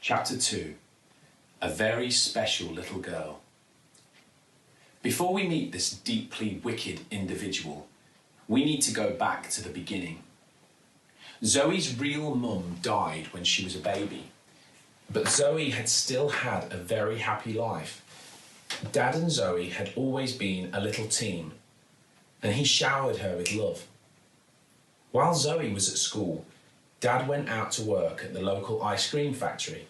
Chapter 2. A Very Special Little Girl. Before we meet this deeply wicked individual, we need to go back to the beginning. Zoe's real mum died when she was a baby, but Zoe had still had a very happy life. Dad and Zoe had always been a little team, and he showered her with love. While Zoe was at school, Dad went out to work at the local ice cream factory.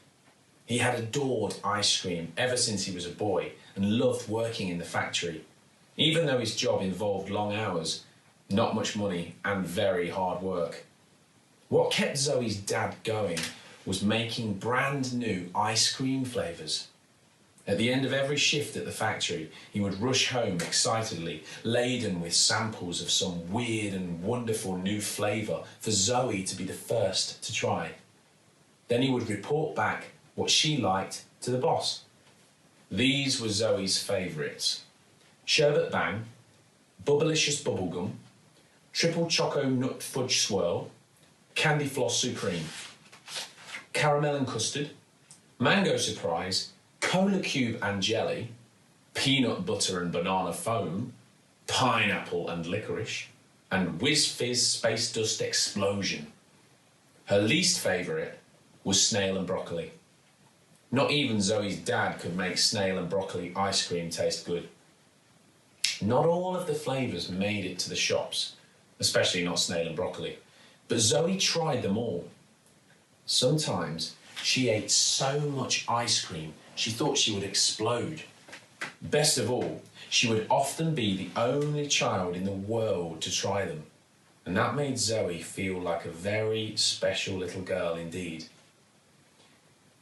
He had adored ice cream ever since he was a boy and loved working in the factory, even though his job involved long hours, not much money, and very hard work. What kept Zoe's dad going was making brand new ice cream flavours. At the end of every shift at the factory, he would rush home excitedly, laden with samples of some weird and wonderful new flavour for Zoe to be the first to try. Then he would report back what she liked to the boss. These were Zoe's favourites: Sherbet Bang, Bubblicious Bubblegum, Triple Choco Nut Fudge Swirl, Candy Floss Supreme, Caramel and Custard, Mango Surprise, Cola Cube and Jelly, Peanut Butter and Banana Foam, Pineapple and Licorice, and Whiz Fizz Space Dust Explosion. Her least favourite was Snail and Broccoli. Not even Zoe's dad could make snail and broccoli ice cream taste good. Not all of the flavours made it to the shops, especially not snail and broccoli, but Zoe tried them all. Sometimes she ate so much ice cream she thought she would explode. Best of all, she would often be the only child in the world to try them, and that made Zoe feel like a very special little girl indeed.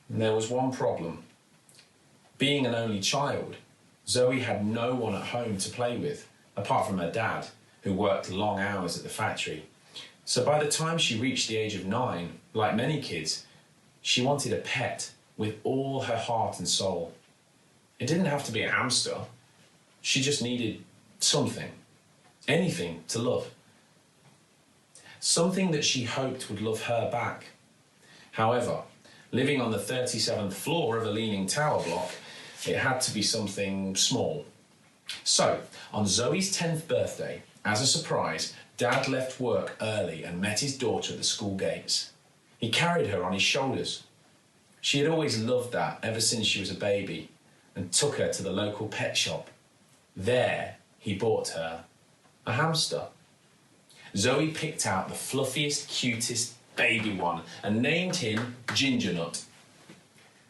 And there was one problem. Being an only child, Zoe had no one at home to play with, apart from her dad, who worked long hours at the factory. So by the time she reached the age of 9, like many kids, she wanted a pet with all her heart and soul. It didn't have to be a hamster. She just needed something, anything to love. Something that she hoped would love her back. However, living on the 37th floor of a leaning tower block, it had to be something small. So, on Zoe's 10th birthday, as a surprise, Dad left work early and met his daughter at the school gates. He carried her on his shoulders. She had always loved that ever since she was a baby, and took her to the local pet shop. There, he bought her a hamster. Zoe picked out the fluffiest, cutest baby one and named him Ginger Nut.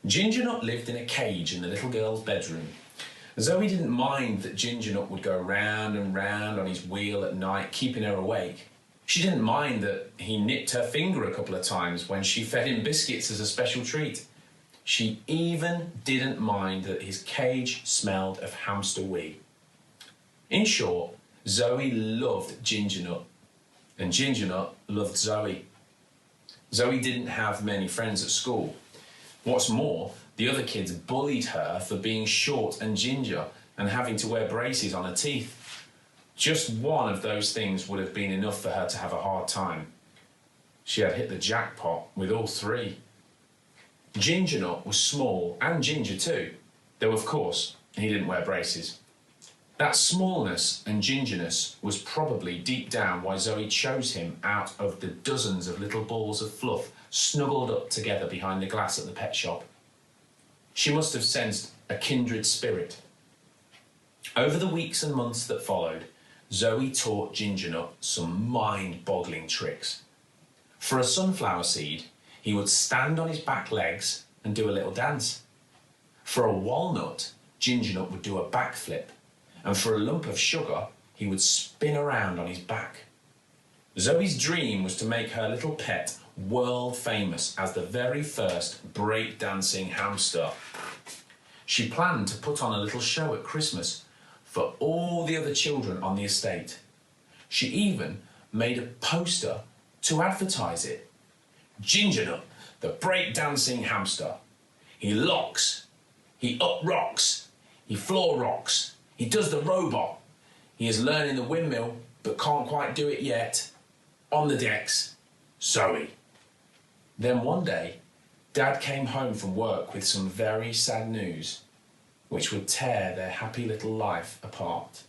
Ginger Nut lived in a cage in the little girl's bedroom. Zoe didn't mind that Ginger Nut would go round and round on his wheel at night, keeping her awake. She didn't mind that he nipped her finger a couple of times when she fed him biscuits as a special treat. She even didn't mind that his cage smelled of hamster wee. In short, Zoe loved Ginger Nut, and Ginger Nut loved Zoe. Zoe didn't have many friends at school. What's more, the other kids bullied her for being short and ginger and having to wear braces on her teeth. Just one of those things would have been enough for her to have a hard time. She had hit the jackpot with all three. Ginger Nut was small and ginger too, though of course he didn't wear braces. That smallness and gingerness was probably deep down why Zoe chose him out of the dozens of little balls of fluff snuggled up together behind the glass at the pet shop. She must have sensed a kindred spirit. Over the weeks and months that followed, Zoe taught Ginger Nut some mind-boggling tricks. For a sunflower seed, he would stand on his back legs and do a little dance. For a walnut, Ginger Nut would do a backflip. And for a lump of sugar, he would spin around on his back. Zoe's dream was to make her little pet world famous as the very first break-dancing hamster. She planned to put on a little show at Christmas for all the other children on the estate. She even made a poster to advertise it. Ginger Nut, the break-dancing hamster. He locks, he up-rocks, he floor rocks, he does the robot. He is learning the windmill, but can't quite do it yet. On the decks, Zoe. Then one day, Dad came home from work with some very sad news, which would tear their happy little life apart.